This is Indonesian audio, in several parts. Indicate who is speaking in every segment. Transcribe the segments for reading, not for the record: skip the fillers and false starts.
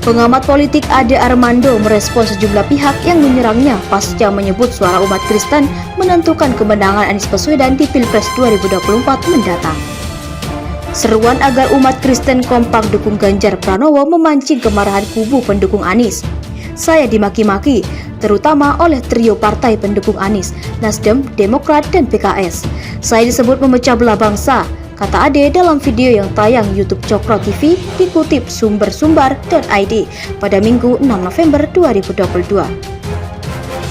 Speaker 1: Pengamat politik Ade Armando merespons sejumlah pihak yang menyerangnya pasca menyebut suara umat Kristen menentukan kemenangan Anies Baswedan di Pilpres 2024 mendatang. Seruan agar umat Kristen kompak dukung Ganjar Pranowo memancing kemarahan kubu pendukung Anies. Saya dimaki-maki, terutama oleh trio partai pendukung Anies, Nasdem, Demokrat, dan PKS. Saya disebut memecah belah bangsa, kata Ade dalam video yang tayang YouTube Cokro TV dikutip sumber-sumbar.id pada Minggu 6 November 2022.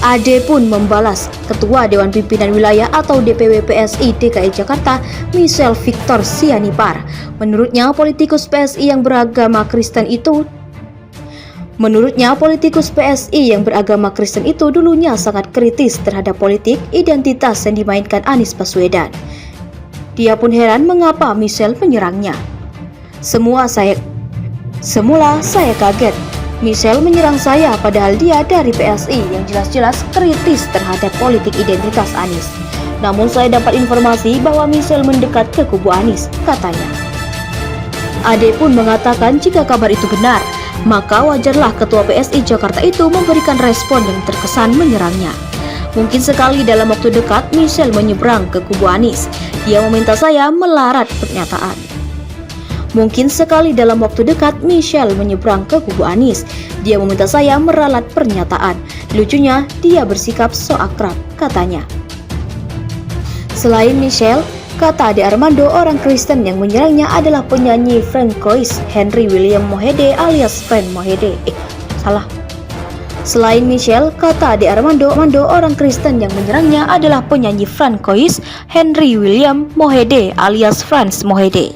Speaker 1: Ade pun membalas Ketua Dewan Pimpinan Wilayah atau DPW PSI DKI Jakarta, Michelle Victor Sianipar. Menurutnya politikus PSI yang beragama Kristen itu dulunya sangat kritis terhadap politik identitas yang dimainkan Anies Baswedan. Dia pun heran mengapa Michelle menyerangnya. Semula saya kaget. Michelle menyerang saya padahal dia dari PSI yang jelas-jelas kritis terhadap politik identitas Anies. Namun saya dapat informasi bahwa Michelle mendekat ke kubu Anies, katanya. Ade pun mengatakan jika kabar itu benar, maka wajarlah Ketua PSI Jakarta itu memberikan respon yang terkesan menyerangnya. Mungkin sekali dalam waktu dekat Michelle menyeberang ke kubu Anies. Dia meminta saya melarat pernyataan. Mungkin sekali dalam waktu dekat Michelle menyeberang ke kubu Anies. Dia meminta saya meralat pernyataan. Lucunya dia bersikap so akrab, katanya. Selain Michelle, kata Ade Armando, orang Kristen yang menyerangnya adalah penyanyi Francois Henry William Mohede alias Fran Mohede. Selain Michelle, kata Ade Armando, orang Kristen yang menyerangnya adalah penyanyi Francois Henry William Mohede alias Franz Mohede.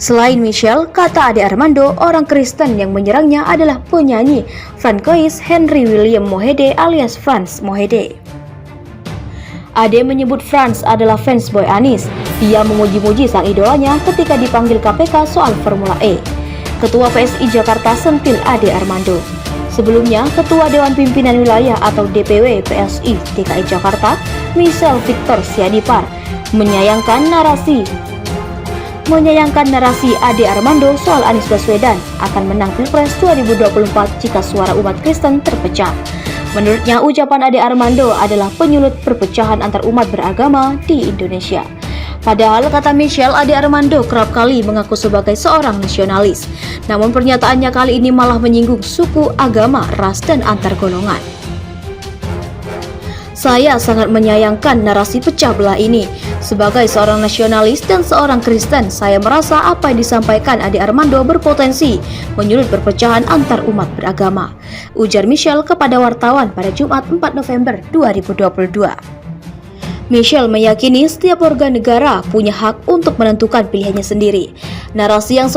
Speaker 1: Selain Michelle, kata Ade Armando, orang Kristen yang menyerangnya adalah penyanyi Francois Henry William Mohede alias Franz Mohede. Ade menyebut Franz adalah fans boy Anies. Dia memuji-muji sang idolanya ketika dipanggil KPK soal Formula E. Ketua PSI Jakarta sentil Ade Armando. Sebelumnya, Ketua Dewan Pimpinan Wilayah atau DPW PSI DKI Jakarta, Michelle Victor Sianipar, menyayangkan narasi Ade Armando soal Anies Baswedan akan menang Pilpres 2024 jika suara umat Kristen terpecah. Menurutnya, ucapan Ade Armando adalah penyulut perpecahan antar umat beragama di Indonesia. Padahal, kata Michelle, Ade Armando kerap kali mengaku sebagai seorang nasionalis. Namun pernyataannya kali ini malah menyinggung suku, agama, ras, dan antar golongan. Saya sangat menyayangkan narasi pecah belah ini. Sebagai seorang nasionalis dan seorang Kristen, saya merasa apa yang disampaikan Ade Armando berpotensi menyulut perpecahan antar umat beragama, ujar Michelle kepada wartawan pada Jumat 4 November 2022. Michelle meyakini setiap warga negara punya hak untuk menentukan pilihannya sendiri. Narasi yang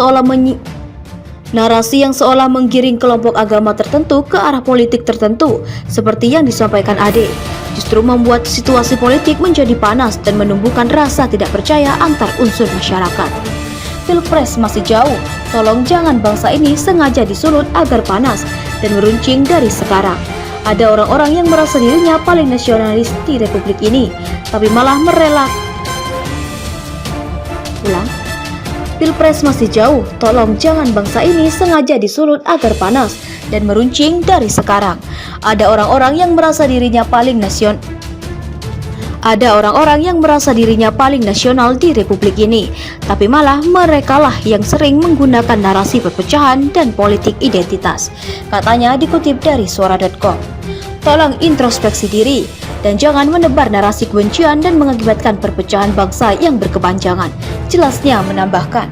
Speaker 1: seolah menggiring kelompok agama tertentu ke arah politik tertentu seperti yang disampaikan Ade justru membuat situasi politik menjadi panas dan menumbuhkan rasa tidak percaya antar unsur masyarakat. Pilpres masih jauh, tolong jangan bangsa ini sengaja disulut agar panas dan meruncing dari sekarang. Ada orang-orang yang merasa dirinya paling nasionalis di republik ini, tapi malah Pilpres masih jauh, tolong jangan bangsa ini sengaja disulut agar panas dan meruncing dari sekarang. Ada orang-orang yang merasa dirinya paling nasional di republik ini, tapi malah merekalah yang sering menggunakan narasi perpecahan dan politik identitas, katanya dikutip dari suara.com. Tolong introspeksi diri dan jangan menebar narasi kebencian dan mengakibatkan perpecahan bangsa yang berkepanjangan, jelasnya menambahkan.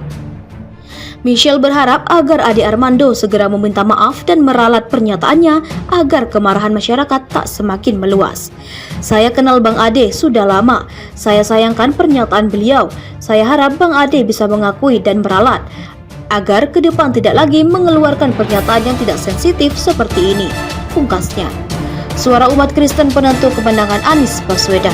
Speaker 1: Michelle berharap agar Ade Armando segera meminta maaf dan meralat pernyataannya agar kemarahan masyarakat tak semakin meluas. Saya kenal Bang Ade sudah lama, saya sayangkan pernyataan beliau. Saya harap Bang Ade bisa mengakui dan meralat agar ke depan tidak lagi mengeluarkan pernyataan yang tidak sensitif seperti ini, pungkasnya. Suara umat Kristen penentu kemenangan Anies Baswedan.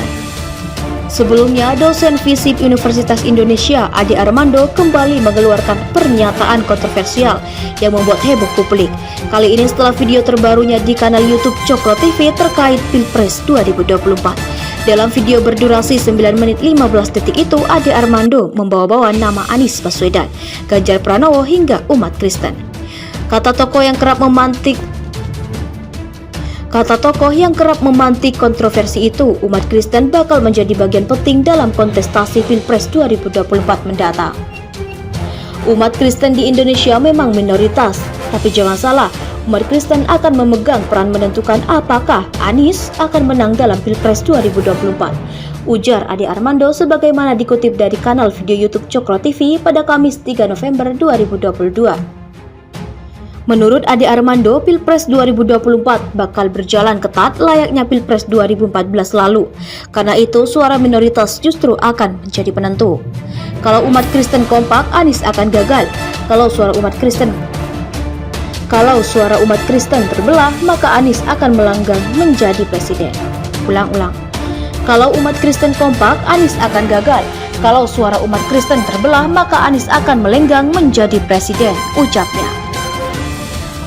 Speaker 1: Sebelumnya, dosen FISIP Universitas Indonesia Ade Armando kembali mengeluarkan pernyataan kontroversial yang membuat heboh publik. Kali ini setelah video terbarunya di kanal YouTube Cokro TV terkait Pilpres 2024. Dalam video berdurasi 9 menit 15 detik itu, Ade Armando membawa-bawa nama Anies Baswedan, Ganjar Pranowo hingga umat Kristen. Kata tokoh yang kerap memantik kontroversi itu, umat Kristen bakal menjadi bagian penting dalam kontestasi Pilpres 2024 mendatang. Umat Kristen di Indonesia memang minoritas, tapi jangan salah, umat Kristen akan memegang peran menentukan apakah Anies akan menang dalam Pilpres 2024. Ujar Ade Armando sebagaimana dikutip dari kanal video YouTube Cokro TV pada Kamis 3 November 2022. Menurut Ade Armando, Pilpres 2024 bakal berjalan ketat layaknya Pilpres 2014 lalu. Karena itu, suara minoritas justru akan menjadi penentu. Kalau umat Kristen kompak, Anies akan gagal. Kalau suara umat Kristen terbelah, maka Anies akan melanggang menjadi presiden. Ulang-ulang. Kalau umat Kristen kompak, Anies akan gagal. Kalau suara umat Kristen terbelah, maka Anies akan melenggang menjadi presiden, ucapnya.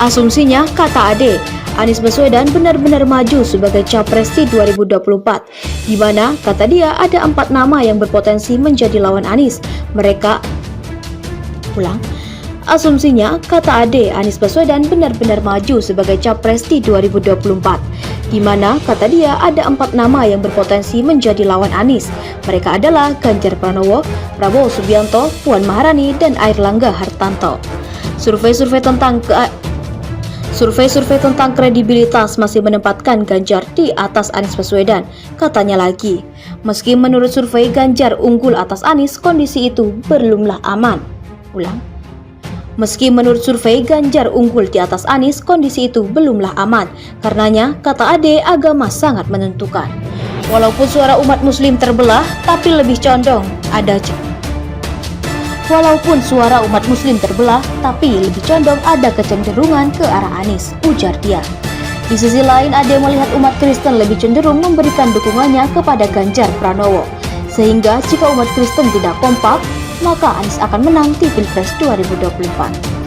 Speaker 1: Asumsinya, kata Ade, Anies Baswedan benar-benar maju sebagai capres di 2024, di mana, kata dia, ada 4 nama yang berpotensi menjadi lawan Anies. Asumsinya, kata Ade, Anies Baswedan benar-benar maju sebagai capres di 2024, di mana, kata dia, ada 4 nama yang berpotensi menjadi lawan Anies. Mereka adalah Ganjar Pranowo, Prabowo Subianto, Puan Maharani, dan Airlangga Hartarto. Survei tentang kredibilitas masih menempatkan Ganjar di atas Anies Baswedan. Katanya lagi, meski menurut survei Ganjar unggul atas Anies, kondisi itu belumlah aman. Meski menurut survei Ganjar unggul di atas Anies, kondisi itu belumlah aman. Karenanya, kata Ade, agama sangat menentukan. Walaupun suara umat muslim terbelah, tapi lebih condong ada kecenderungan ke arah Anies, ujar dia. Di sisi lain, Ade melihat umat Kristen lebih cenderung memberikan dukungannya kepada Ganjar Pranowo. Sehingga jika umat Kristen tidak kompak, maka Anies akan menang di Pilpres 2024.